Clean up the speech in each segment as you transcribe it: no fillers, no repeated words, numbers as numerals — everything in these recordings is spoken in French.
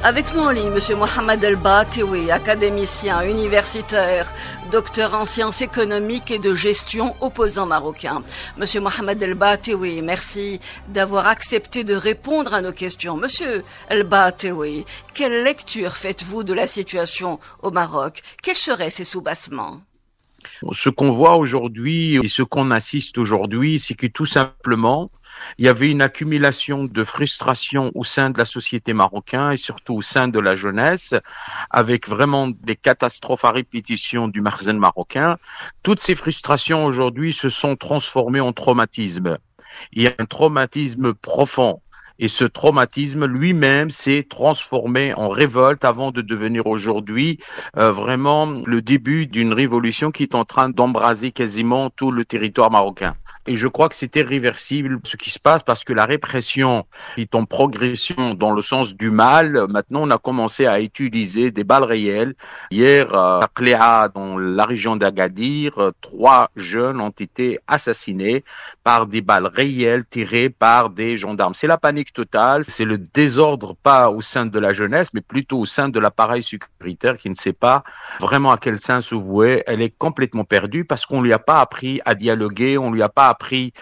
Avec nous en ligne, M. Mohamed El Batewi, académicien, universitaire, docteur en sciences économiques et de gestion, opposant marocain. M. Mohamed El Batewi, merci d'avoir accepté de répondre à nos questions. Monsieur El Batewi, quelle lecture faites-vous de la situation au Maroc? Quels seraient ces soubassements? Ce qu'on voit aujourd'hui et ce qu'on assiste aujourd'hui, c'est que tout simplement, il y avait une accumulation de frustration au sein de la société marocaine et surtout au sein de la jeunesse, avec vraiment des catastrophes à répétition du Makhzen marocain. Toutes ces frustrations aujourd'hui se sont transformées en traumatisme. Il y a un traumatisme profond. Et ce traumatisme lui-même s'est transformé en révolte avant de devenir aujourd'hui vraiment le début d'une révolution qui est en train d'embraser quasiment tout le territoire marocain. Et je crois que c'est irréversible ce qui se passe parce que la répression est en progression dans le sens du mal. Maintenant, on a commencé à utiliser des balles réelles. Hier, à Cléa, dans la région d'Agadir, 3 jeunes ont été assassinés par des balles réelles tirées par des gendarmes. C'est la panique totale, c'est le désordre, pas au sein de la jeunesse, mais plutôt au sein de l'appareil sécuritaire qui ne sait pas vraiment à quel sein se vouer. Elle est complètement perdue parce qu'on lui a pas appris à dialoguer, on lui a pas appris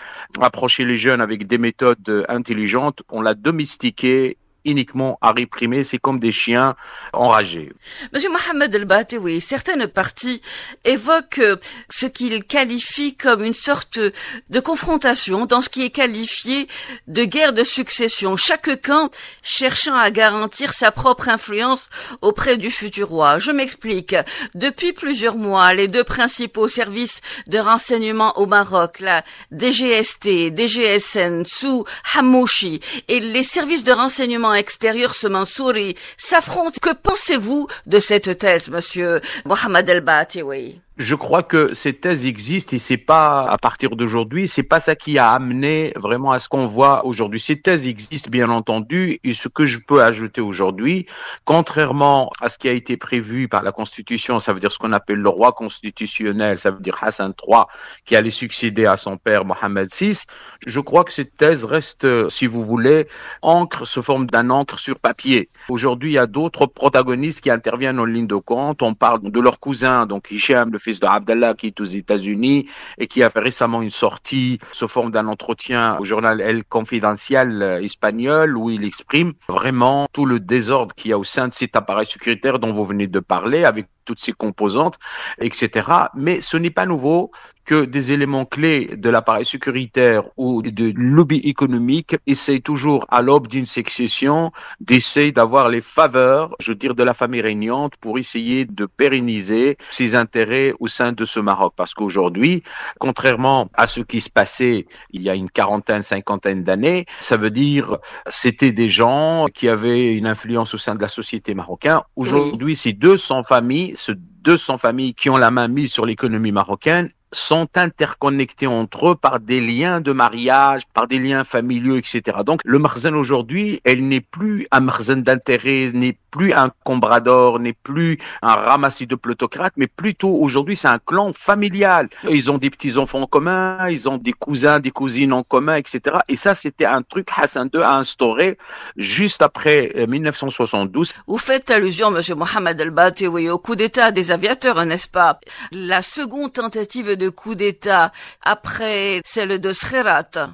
à approcher les jeunes avec des méthodes intelligentes, on l'a domestiqué uniquement à réprimer, c'est comme des chiens enragés. Monsieur Mohamed El Batewi, certaines parties évoquent ce qu'ils qualifient comme une sorte de confrontation dans ce qui est qualifié de guerre de succession, chaque camp cherchant à garantir sa propre influence auprès du futur roi. Je m'explique. Depuis plusieurs mois, les 2 principaux services de renseignement au Maroc, la DGST, DGSN, sous Hamouchi, et les services de renseignement extérieur se Mansouri s'affrontent. Que pensez-vous de cette thèse, monsieur Mohamed El Batewi? Je crois que cette thèse existe et c'est pas à partir d'aujourd'hui, c'est pas ça qui a amené vraiment à ce qu'on voit aujourd'hui. Cette thèse existe bien entendu et ce que je peux ajouter aujourd'hui, contrairement à ce qui a été prévu par la Constitution, ça veut dire ce qu'on appelle le roi constitutionnel, ça veut dire Hassan III qui allait succéder à son père Mohamed VI, je crois que cette thèse reste, si vous voulez, encre sous forme d'un encre sur papier. Aujourd'hui, il y a d'autres protagonistes qui interviennent en ligne de compte, on parle de leur cousin, donc Hicham, le fils de Abdallah qui est aux États-Unis et qui a fait récemment une sortie sous forme d'un entretien au journal El Confidencial espagnol où il exprime vraiment tout le désordre qu'il y a au sein de cet appareil sécuritaire dont vous venez de parler avec toutes ses composantes, etc. Mais ce n'est pas nouveau que des éléments clés de l'appareil sécuritaire ou de lobby économique essayent toujours, à l'aube d'une succession, d'essayer d'avoir les faveurs, je veux dire, de la famille régnante pour essayer de pérenniser ses intérêts au sein de ce Maroc. Parce qu'aujourd'hui, contrairement à ce qui se passait il y a une quarantaine, cinquantaine d'années, ça veut dire c'était des gens qui avaient une influence au sein de la société marocaine. Aujourd'hui, ces 200 familles qui ont la main mise sur l'économie marocaine sont interconnectés entre eux par des liens de mariage, par des liens familiaux, etc. Donc, le Makhzen aujourd'hui, elle n'est plus un Makhzen d'intérêt, n'est plus un comprador, n'est plus un ramassis de plutocrates, mais plutôt aujourd'hui, c'est un clan familial. Ils ont des petits-enfants en commun, ils ont des cousins, des cousines en commun, etc. Et ça, c'était un truc Hassan II a instauré juste après 1972. Vous faites allusion, monsieur Mohamed El Batewi, au coup d'État des aviateurs, n'est-ce pas? La seconde tentative de coup d'État après celle de Srerat.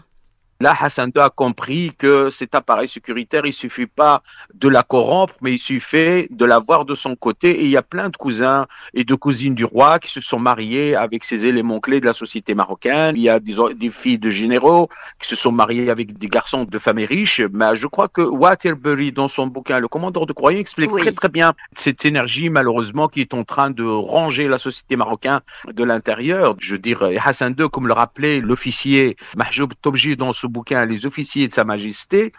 Là, Hassan II a compris que cet appareil sécuritaire, il suffit pas de la corrompre, mais il suffit de l'avoir de son côté. Et il y a plein de cousins et de cousines du roi qui se sont mariés avec ces éléments clés de la société marocaine. Il y a des filles de généraux qui se sont mariées avec des garçons de familles riches. Mais je crois que Waterbury, dans son bouquin Le Commandeur de Croyant, explique très très bien cette énergie, malheureusement, qui est en train de ranger la société marocaine de l'intérieur. Je veux dire, Hassan II, comme le rappelait l'officier Mahjoub Tobji dans ce bouquin, les officiers de Sa Majesté,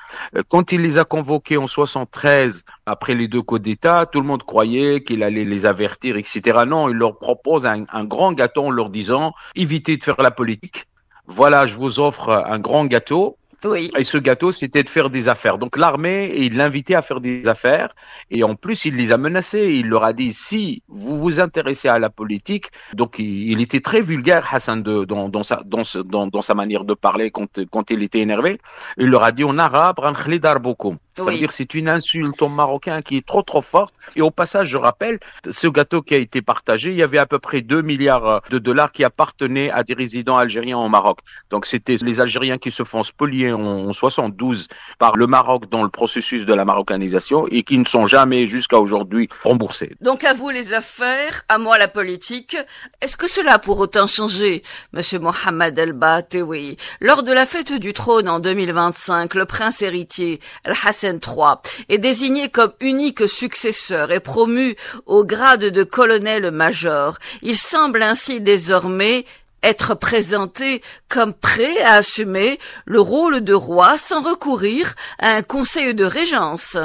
quand il les a convoqués en 73, après les 2 coups d'État, tout le monde croyait qu'il allait les avertir, etc. Non, il leur propose un grand gâteau en leur disant « Évitez de faire la politique. Voilà, je vous offre un grand gâteau. Oui. Et ce gâteau, c'était de faire des affaires. Donc l'armée, il l'invitait à faire des affaires. Et en plus, il les a menacés. Il leur a dit, si vous vous intéressez à la politique, donc il était très vulgaire, Hassan II, dans sa manière de parler quand il était énervé. Il leur a dit en arabe, Rankhli Darboukoum. Ça veut dire c'est une insulte au Marocain qui est trop trop forte. Et au passage, je rappelle, ce gâteau qui a été partagé, il y avait à peu près 2 milliards de dollars qui appartenaient à des résidents algériens au Maroc. Donc c'était les Algériens qui se font spolier en 72 par le Maroc dans le processus de la marocanisation et qui ne sont jamais jusqu'à aujourd'hui remboursés. Donc à vous les affaires, à moi la politique. Est-ce que cela a pour autant changé, Monsieur Mohamed El Batewi? Lors de la fête du trône en 2025, le prince héritier Al-Hassan III est désigné comme unique successeur et promu au grade de colonel-major. Il semble ainsi désormais être présenté comme prêt à assumer le rôle de roi sans recourir à un conseil de régence.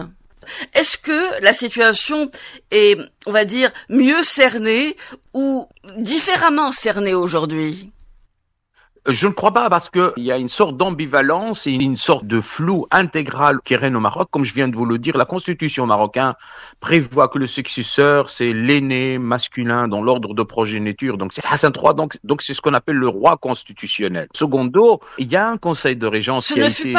Est-ce que la situation est, on va dire, mieux cernée ou différemment cernée aujourd'hui ? Je ne crois pas parce qu'il y a une sorte d'ambivalence et une sorte de flou intégral qui règne au Maroc. Comme je viens de vous le dire, la constitution marocaine prévoit que le successeur, c'est l'aîné masculin dans l'ordre de progéniture. Donc c'est Hassan III, donc c'est ce qu'on appelle le roi constitutionnel. Secondo, il y a un conseil de régence Ce ne fut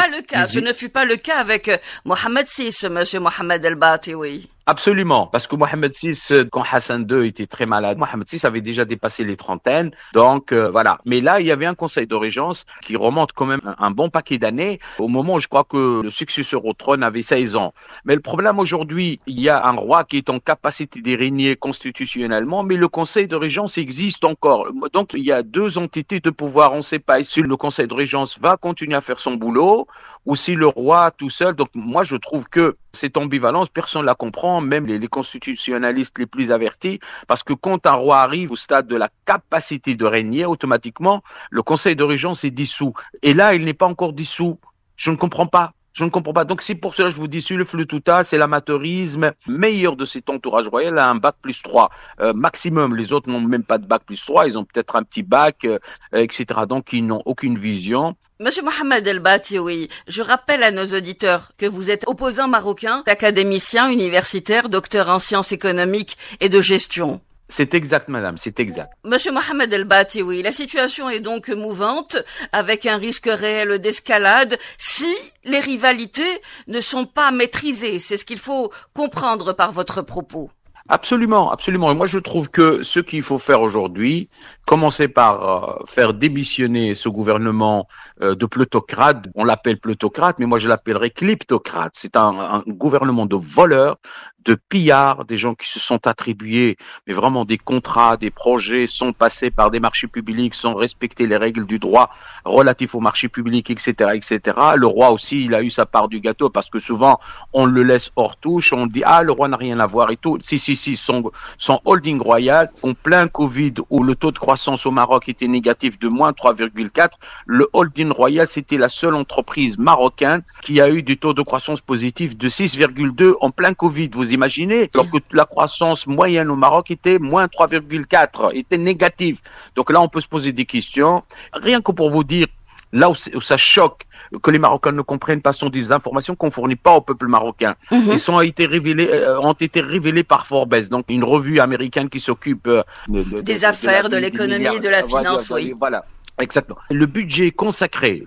pas le cas avec Mohamed VI, monsieur Mohamed El Batewi. Absolument, parce que Mohamed VI, quand Hassan II était très malade, Mohamed VI avait déjà dépassé les trentaines, donc voilà. Mais là, il y avait un conseil de régence qui remonte quand même un bon paquet d'années, au moment où je crois que le successeur au trône avait 16 ans. Mais le problème aujourd'hui, il y a un roi qui est en capacité de régner constitutionnellement, mais le conseil de régence existe encore. Donc il y a deux entités de pouvoir, on ne sait pas si le conseil de régence va continuer à faire son boulot ou si le roi tout seul. Donc moi, je trouve que cette ambivalence, personne ne la comprend, même les constitutionnalistes les plus avertis, parce que quand un roi arrive au stade de la capacité de régner, automatiquement, le conseil de régence est dissous. Et là, il n'est pas encore dissous. Je ne comprends pas. Je ne comprends pas. Donc c'est pour cela que je vous dis, sur le Flututa, c'est l'amateurisme meilleur de cet entourage royal à un bac plus 3 maximum. Les autres n'ont même pas de bac plus 3, ils ont peut-être un petit bac, etc. Donc ils n'ont aucune vision. Monsieur Mohamed El Batewi, je rappelle à nos auditeurs que vous êtes opposant marocain, académicien, universitaire, docteur en sciences économiques et de gestion. C'est exact, madame, c'est exact. Monsieur Mohamed El Batewi, la situation est donc mouvante, avec un risque réel d'escalade, si les rivalités ne sont pas maîtrisées. C'est ce qu'il faut comprendre par votre propos. Absolument, absolument. Et moi, je trouve que ce qu'il faut faire aujourd'hui, commencer par faire démissionner ce gouvernement de plutocrate. On l'appelle plutocrate, mais moi, je l'appellerais kleptocrate. C'est un gouvernement de voleurs, de pillards, des gens qui se sont attribués, mais vraiment des contrats, des projets, sont passés par des marchés publics, sans respecter les règles du droit relatifs aux marchés publics, etc., etc. Le roi aussi, il a eu sa part du gâteau parce que souvent, on le laisse hors touche, on dit, ah, le roi n'a rien à voir et tout. Si, son holding royal, en plein Covid, où le taux de croissance au Maroc était négatif de moins 3,4, le holding royal, c'était la seule entreprise marocaine qui a eu du taux de croissance positif de 6,2 en plein Covid. Vous imaginez, alors que la croissance moyenne au Maroc était moins 3,4, était négative. Donc là, on peut se poser des questions. Rien que pour vous dire, là où ça choque que les Marocains ne comprennent pas, sont des informations qu'on fournit pas au peuple marocain. Ils ont été révélés par Forbes, donc une revue américaine qui s'occupe des affaires, de l'économie et de la finance, oui. Voilà. Exactement. Le budget consacré,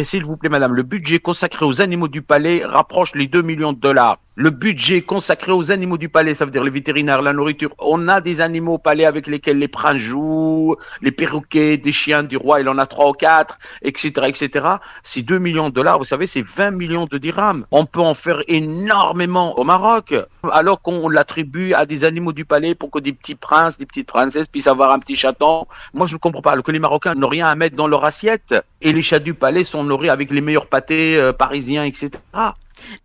s'il vous plaît, madame, le budget consacré aux animaux du palais rapproche les 2 millions de dollars. Le budget consacré aux animaux du palais, ça veut dire les vétérinaires, la nourriture. On a des animaux au palais avec lesquels les princes jouent, les perroquets, des chiens du roi, il en a 3 ou 4, etc., etc. C'est 2 millions de dollars, vous savez, c'est 20 millions de dirhams. On peut en faire énormément au Maroc, alors qu'on l'attribue à des animaux du palais pour que des petits princes, des petites princesses puissent avoir un petit chaton. Moi, je ne comprends pas, que les Marocains n'ont rien à mettre dans leur assiette. Et les chats du palais sont nourris avec les meilleurs pâtés parisiens, etc.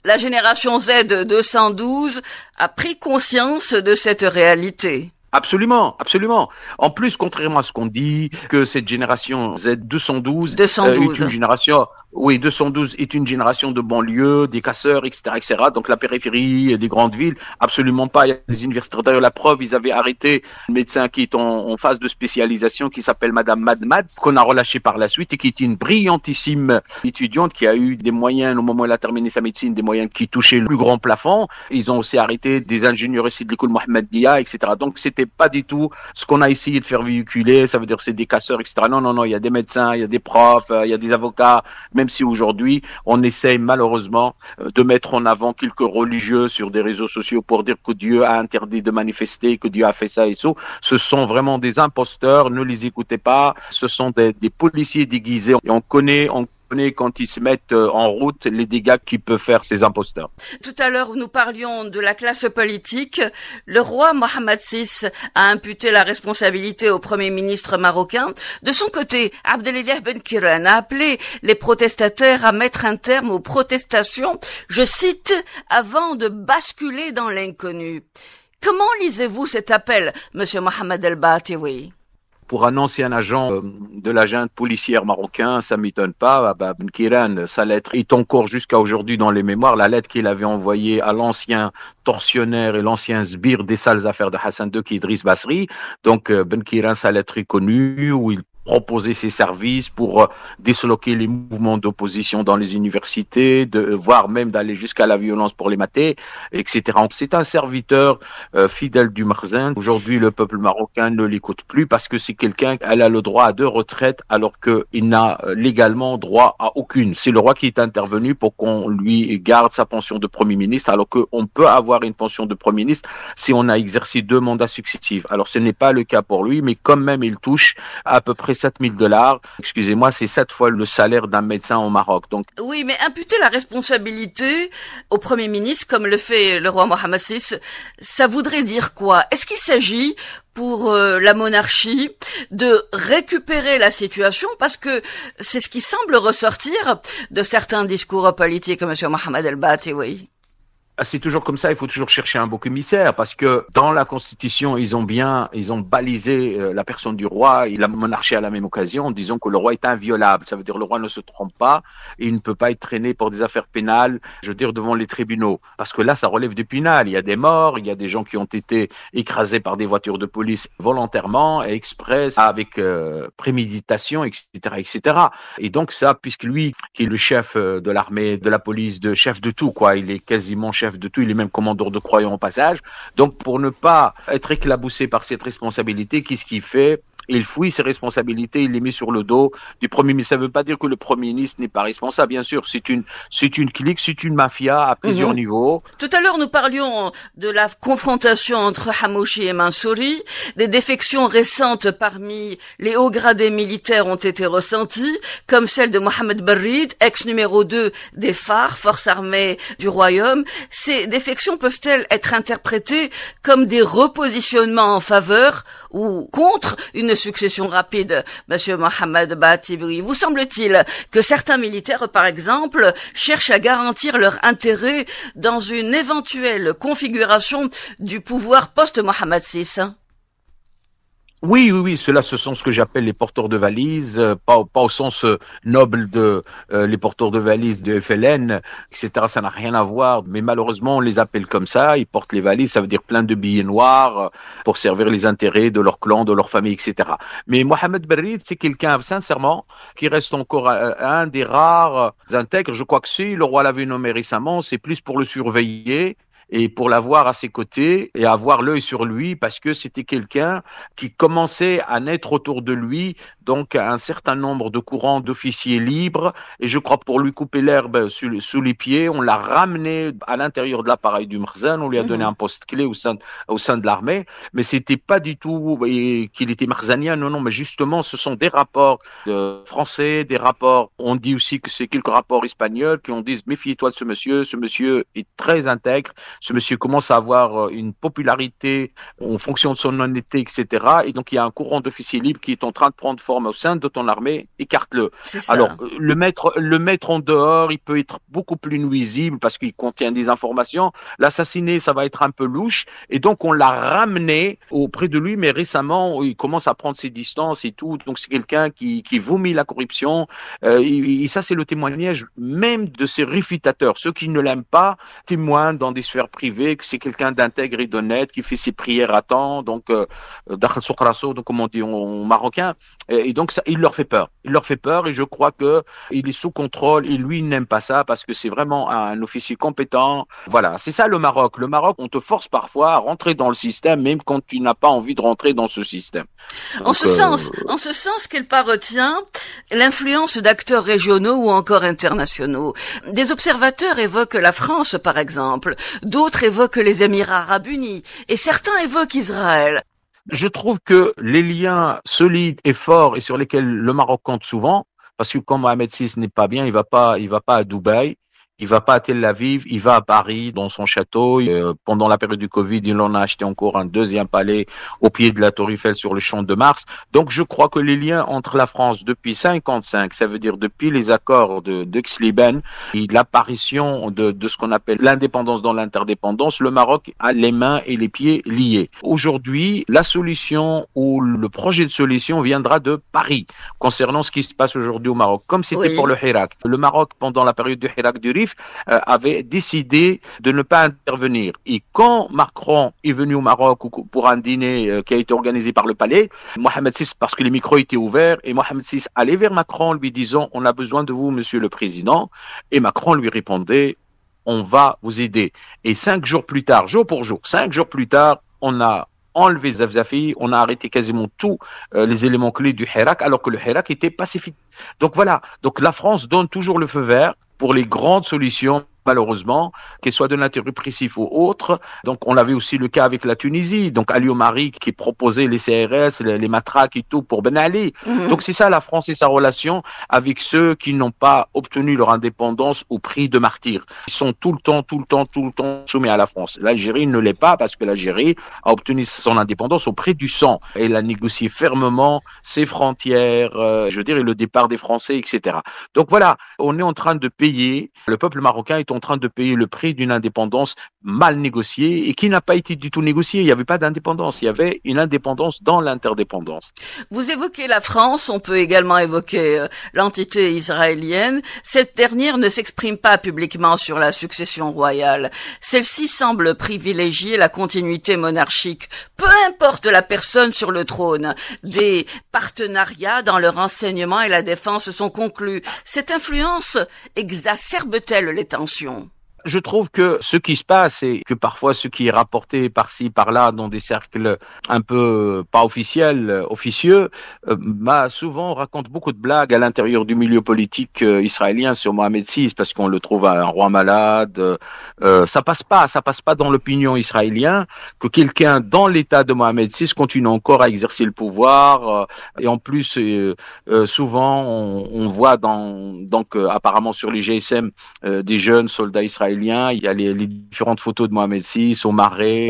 La génération Z 212 a pris conscience de cette réalité. Absolument, absolument. En plus, contrairement à ce qu'on dit, que cette génération Z 212 est une génération, Oui, 212 est une génération de banlieues, des casseurs, etc., etc. Donc la périphérie des grandes villes, absolument pas. Il y a des universitaires. D'ailleurs, la preuve, ils avaient arrêté un médecin qui est en phase de spécialisation, qui s'appelle Madame Madmad, qu'on a relâché par la suite et qui est une brillantissime étudiante qui a eu des moyens, au moment où elle a terminé sa médecine, des moyens qui touchaient le plus grand plafond. Ils ont aussi arrêté des ingénieurs ici de l'école Mohammedia, etc. Donc c'était pas du tout ce qu'on a essayé de faire véhiculer. Ça veut dire c'est des casseurs, etc. Non, non, non. Il y a des médecins, il y a des profs, il y a des avocats. Même si aujourd'hui, on essaye malheureusement de mettre en avant quelques religieux sur des réseaux sociaux pour dire que Dieu a interdit de manifester, que Dieu a fait ça et ça. Ce sont vraiment des imposteurs, ne les écoutez pas. Ce sont des policiers déguisés. Et on connaît quand ils se mettent en route les dégâts qu'ils peuvent faire ces imposteurs. Tout à l'heure, nous parlions de la classe politique. Le roi Mohammed VI a imputé la responsabilité au premier ministre marocain. De son côté, Abdelilah Ben Kiran a appelé les protestataires à mettre un terme aux protestations, je cite, avant de basculer dans l'inconnu. Comment lisez-vous cet appel, monsieur Mohamed El-Batiwi? Pour un ancien agent de la junte policière marocain, ça m'étonne pas. Ben Kiran, sa lettre est encore jusqu'à aujourd'hui dans les mémoires. La lettre qu'il avait envoyée à l'ancien tortionnaire et l'ancien sbire des sales affaires de Hassan II, qui est Idriss Basri. Donc, Ben Kiran, sa lettre est connue, où il proposer ses services pour disloquer les mouvements d'opposition dans les universités, voire même d'aller jusqu'à la violence pour les mater, etc. C'est un serviteur fidèle du Makhzen. Aujourd'hui, le peuple marocain ne l'écoute plus parce que c'est quelqu'un qui a le droit à 2 retraites alors qu'il n'a légalement droit à aucune. C'est le roi qui est intervenu pour qu'on lui garde sa pension de Premier ministre alors qu'on peut avoir une pension de Premier ministre si on a exercé 2 mandats successifs. Alors ce n'est pas le cas pour lui, mais quand même il touche à peu près $7 000. Excusez-moi, c'est 7 fois le salaire d'un médecin au Maroc. Donc oui, mais imputer la responsabilité au Premier ministre, comme le fait le roi Mohammed VI, ça voudrait dire quoi? Est-ce qu'il s'agit pour la monarchie de récupérer la situation, parce que c'est ce qui semble ressortir de certains discours politiques, monsieur Mohamed El-Batiwi? C'est toujours comme ça, il faut toujours chercher un bouc émissaire parce que dans la Constitution, ils ont balisé la personne du roi et la monarchie à la même occasion en disant que le roi est inviolable. Ça veut dire que le roi ne se trompe pas et il ne peut pas être traîné pour des affaires pénales, je veux dire, devant les tribunaux. Parce que là, ça relève du pénal. Il y a des morts, il y a des gens qui ont été écrasés par des voitures de police volontairement, express, avec préméditation, etc., etc. Et donc ça, puisque lui, qui est le chef de l'armée, de la police, chef de tout, quoi, il est quasiment chef de tout, il est même commandeur de croyants au passage. Donc, pour ne pas être éclaboussé par cette responsabilité, qu'est-ce qu'il fait? Il fouille ses responsabilités, il les met sur le dos du Premier ministre. Ça ne veut pas dire que le Premier ministre n'est pas responsable, bien sûr. C'est une clique, c'est une mafia à plusieurs niveaux. Tout à l'heure, nous parlions de la confrontation entre Hamouchi et Mansouri. Des défections récentes parmi les hauts gradés militaires ont été ressenties, comme celle de Mohamed Barrid, ex numéro 2 des FAR, Forces armées du Royaume. Ces défections peuvent-elles être interprétées comme des repositionnements en faveur ou contre une succession rapide, monsieur Mohamed Batiwi? Vous semble-t-il que certains militaires, par exemple, cherchent à garantir leur intérêt dans une éventuelle configuration du pouvoir post-Mohamed VI? Oui, ceux-là, ce sont ce que j'appelle les porteurs de valises, pas au sens noble de les porteurs de valises de FLN, etc. Ça n'a rien à voir, mais malheureusement, on les appelle comme ça. Ils portent les valises, ça veut dire plein de billets noirs pour servir les intérêts de leur clan, de leur famille, etc. Mais Mohamed Barrid, c'est quelqu'un, sincèrement, qui reste encore un des rares intègres. Je crois que si le roi l'avait nommé récemment, c'est plus pour le surveiller et pour l'avoir à ses côtés et avoir l'œil sur lui parce que c'était quelqu'un qui commençait à naître autour de lui donc un certain nombre de courants d'officiers libres et je crois pour lui couper l'herbe sous les pieds, on l'a ramené à l'intérieur de l'appareil du Makhzen, on lui a donné un poste clé au sein de l'armée, mais c'était pas du tout qu'il était makhzenien, non, mais justement ce sont des rapports français, des rapports, on dit aussi que c'est quelques rapports espagnols qui ont dit méfie-toi de ce monsieur est très intègre, ce monsieur commence à avoir une popularité en fonction de son honnêteté, etc. Et donc, il y a un courant d'officiers libres qui est en train de prendre forme forme au sein de ton armée, écarte-le. C'est ça. Alors, le mettre en dehors, il peut être beaucoup plus nuisible parce qu'il contient des informations. L'assassiner, ça va être un peu louche. Et donc, on l'a ramené auprès de lui, mais récemment, il commence à prendre ses distances et tout. Donc, c'est quelqu'un qui vomit la corruption. Et ça, c'est le témoignage même de ses réfutateurs. Ceux qui ne l'aiment pas témoignent dans des sphères privées que c'est quelqu'un d'intègre et d'honnête, qui fait ses prières à temps. Donc, dakhal souq raso, donc comme on dit en marocain. Et donc, ça, il leur fait peur. Il leur fait peur et je crois que il est sous contrôle et lui, il n'aime pas ça parce que c'est vraiment un officier compétent. Voilà, c'est ça le Maroc. Le Maroc, on te force parfois à rentrer dans le système même quand tu n'as pas envie de rentrer dans ce système. En Donc, ce sens, Kelpa retient l'influence d'acteurs régionaux ou encore internationaux. Des observateurs évoquent la France, par exemple. D'autres évoquent les Émirats arabes unis. Et certains évoquent Israël. je trouve que les liens solides et forts et sur lesquels le Maroc compte souvent, parce que quand Mohamed VI n'est pas bien, il va pas à Dubaï, il va pas à Tel Aviv, il va à Paris dans son château. Pendant la période du Covid, il en a acheté encore un deuxième palais au pied de la Tour Eiffel sur le Champ de Mars. Donc je crois que les liens entre la France depuis 55, ça veut dire depuis les accords d'Aix-les-Bains et l'apparition de ce qu'on appelle l'indépendance dans l'interdépendance, le Maroc a les mains et les pieds liés. Aujourd'hui, la solution ou le projet de solution viendra de Paris concernant ce qui se passe aujourd'hui au Maroc. Comme c'était pour le Hirak. Le Maroc, pendant la période du Hirak du Rif, avait décidé de ne pas intervenir. Et quand Macron est venu au Maroc pour un dîner qui a été organisé par le palais, Mohamed VI, parce que les micros étaient ouverts, et Mohamed VI allait vers Macron lui disant « On a besoin de vous, monsieur le président ». Et Macron lui répondait « On va vous aider ». Et 5 jours plus tard, jour pour jour, 5 jours plus tard, on a enlevé Zafzafi, on a arrêté quasiment tous les éléments clés du Hirak, alors que le Hirak était pacifique. Donc voilà, donc la France donne toujours le feu vert pour les grandes solutions, malheureusement, qu'elles soient de nature répressive ou autre. Donc, on avait aussi le cas avec la Tunisie. Donc, Ali Omari qui proposait les CRS, les matraques et tout pour Ben Ali. Donc, c'est ça la France et sa relation avec ceux qui n'ont pas obtenu leur indépendance au prix de martyrs. Ils sont tout le temps soumis à la France. L'Algérie ne l'est pas parce que l'Algérie a obtenu son indépendance au prix du sang. Et elle a négocié fermement ses frontières, le départ des Français, etc. Donc voilà, on est en train de payer, le peuple marocain est en train de payer le prix d'une indépendance mal négociée et qui n'a pas été du tout négociée. Il n'y avait pas d'indépendance, il y avait une indépendance dans l'interdépendance. Vous évoquez la France, on peut également évoquer l'entité israélienne. Cette dernière ne s'exprime pas publiquement sur la succession royale. Celle-ci semble privilégier la continuité monarchique, peu importe la personne sur le trône. Des partenariats dans le renseignement et la défense sont conclus. Cette influence exacerbe-t-elle les tensions ? Je trouve que ce qui se passe et que parfois ce qui est rapporté par-ci, par-là dans des cercles un peu pas officiels, officieux, souvent on raconte beaucoup de blagues à l'intérieur du milieu politique israélien sur Mohamed VI parce qu'on le trouve un roi malade. Ça passe pas dans l'opinion israélienne que quelqu'un dans l'état de Mohamed VI continue encore à exercer le pouvoir. Et en plus, souvent on voit apparemment sur les GSM des jeunes soldats israéliens. Il y a les différentes photos de Mohamed VI au Marais,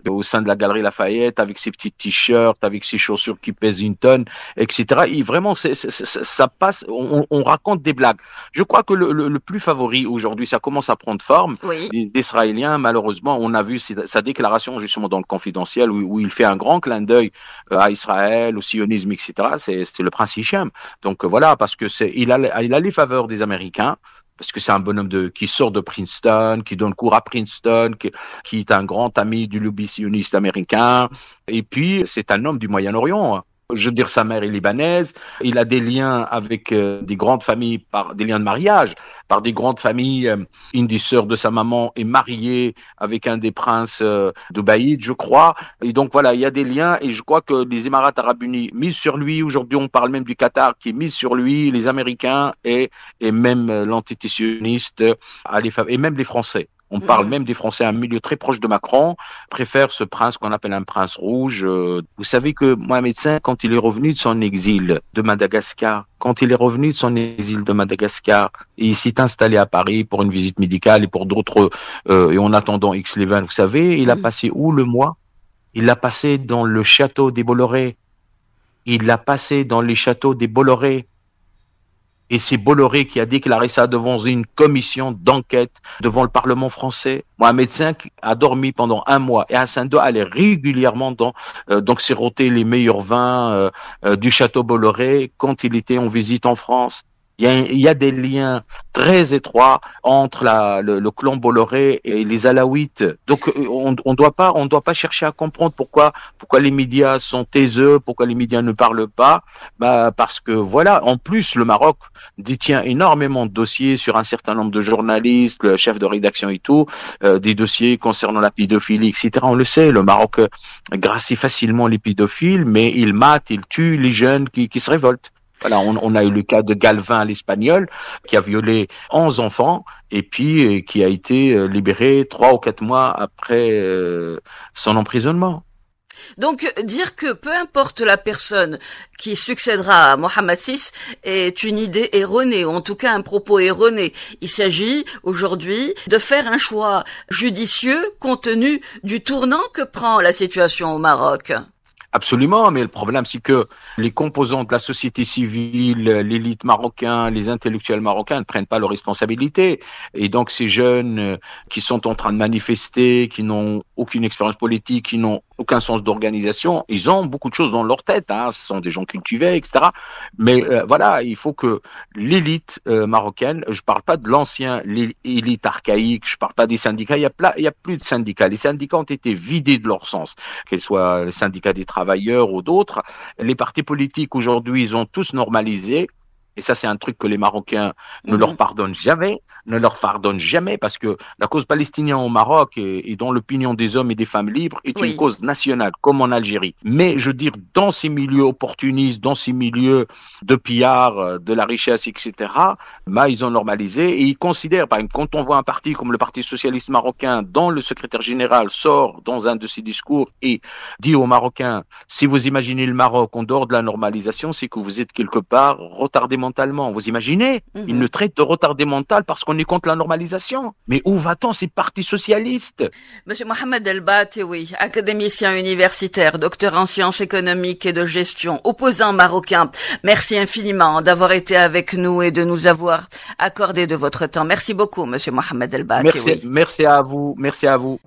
au sein de la galerie Lafayette, avec ses petits t-shirts, avec ses chaussures qui pèsent 1 tonne, etc. Et vraiment, ça passe. On raconte des blagues. Je crois que le plus favori aujourd'hui, ça commence à prendre forme. Oui. Des Israéliens, malheureusement, on a vu sa déclaration justement dans le confidentiel où il fait un grand clin d'œil à Israël, au sionisme, etc. C'est le prince Hicham. Donc voilà, parce que il a les faveurs des Américains. Parce que c'est un bonhomme qui sort de Princeton, qui donne cours à Princeton, qui est un grand ami du lobby sioniste américain. Et puis, c'est un homme du Moyen-Orient. Je veux dire, sa mère est libanaise. Il a des liens avec des grandes familles, par des liens de mariage, par des grandes familles. Une des sœurs de sa maman est mariée avec un des princes d'Ubaïd, je crois. Et donc voilà, il y a des liens. Et je crois que les Émirats arabes unis misent sur lui. Aujourd'hui, on parle même du Qatar qui mise sur lui, les Américains et même l'entité sioniste et même les Français. On parle même des Français, un milieu très proche de Macron, préfère ce prince qu'on appelle un prince rouge. Vous savez que Mohamed V, quand il est revenu de son exil de Madagascar, et il s'est installé à Paris pour une visite médicale et pour d'autres, et en attendant Aix-les-Bains, vous savez, il a passé où le mois ? Il l'a passé dans le château des Bolloré. Il l'a passé dans les châteaux des Bolloré. Et c'est Bolloré qui a déclaré ça devant une commission d'enquête devant le Parlement français. Mohamed V a dormi pendant un mois et Hassan II allait régulièrement donc siroter les meilleurs vins du château Bolloré quand il était en visite en France. Il y a des liens très étroits entre le clan Bolloré et les Alaouites. Donc on doit pas chercher à comprendre pourquoi les médias sont taiseux, pourquoi les médias ne parlent pas. Parce que voilà, en plus le Maroc détient énormément de dossiers sur un certain nombre de journalistes, le chef de rédaction et tout, des dossiers concernant la pédophilie, etc. On le sait, le Maroc gracie facilement les pédophiles, mais il mate, il tue les jeunes qui se révoltent. Voilà, on a eu le cas de Galvin, l'Espagnol, qui a violé 11 enfants et puis qui a été libéré 3 ou 4 mois après son emprisonnement. Donc, dire que peu importe la personne qui succédera à Mohamed VI est une idée erronée, ou en tout cas un propos erroné. Il s'agit aujourd'hui de faire un choix judicieux compte tenu du tournant que prend la situation au Maroc. Absolument, mais le problème, c'est que les composants de la société civile, l'élite marocaine, les intellectuels marocains ne prennent pas leurs responsabilités. Et donc, ces jeunes qui sont en train de manifester, qui n'ont aucune expérience politique, qui n'ont aucun sens d'organisation, ils ont beaucoup de choses dans leur tête. Hein. Ce sont des gens cultivés, etc. Mais voilà, il faut que l'élite marocaine, je parle pas de l'ancien élite archaïque, je parle pas des syndicats. Il y a plus de syndicats. Les syndicats ont été vidés de leur sens, qu'ils soient les syndicats des travailleurs ou d'autres. Les partis politiques aujourd'hui, ils ont tous normalisé. Et ça, c'est un truc que les Marocains ne leur pardonnent jamais, parce que la cause palestinienne au Maroc et dans l'opinion des hommes et des femmes libres est une cause nationale, comme en Algérie. Mais je veux dire, dans ces milieux opportunistes, dans ces milieux de pillards, de la richesse, etc., ils ont normalisé et ils considèrent, par exemple, quand on voit un parti comme le Parti socialiste marocain, dont le secrétaire général sort dans un de ses discours et dit aux Marocains, si vous imaginez le Maroc en dehors de la normalisation, c'est que vous êtes quelque part retardé mentalement. Vous imaginez? Ils nous traitent de retardé mental parce qu'on est contre la normalisation. Mais où va-t-on, ces partis socialistes? Monsieur Mohamed El Bataoui, académicien universitaire, docteur en sciences économiques et de gestion, opposant marocain, merci infiniment d'avoir été avec nous et de nous avoir accordé de votre temps. Merci beaucoup, monsieur Mohamed El Bataoui. Merci à vous. Merci à vous.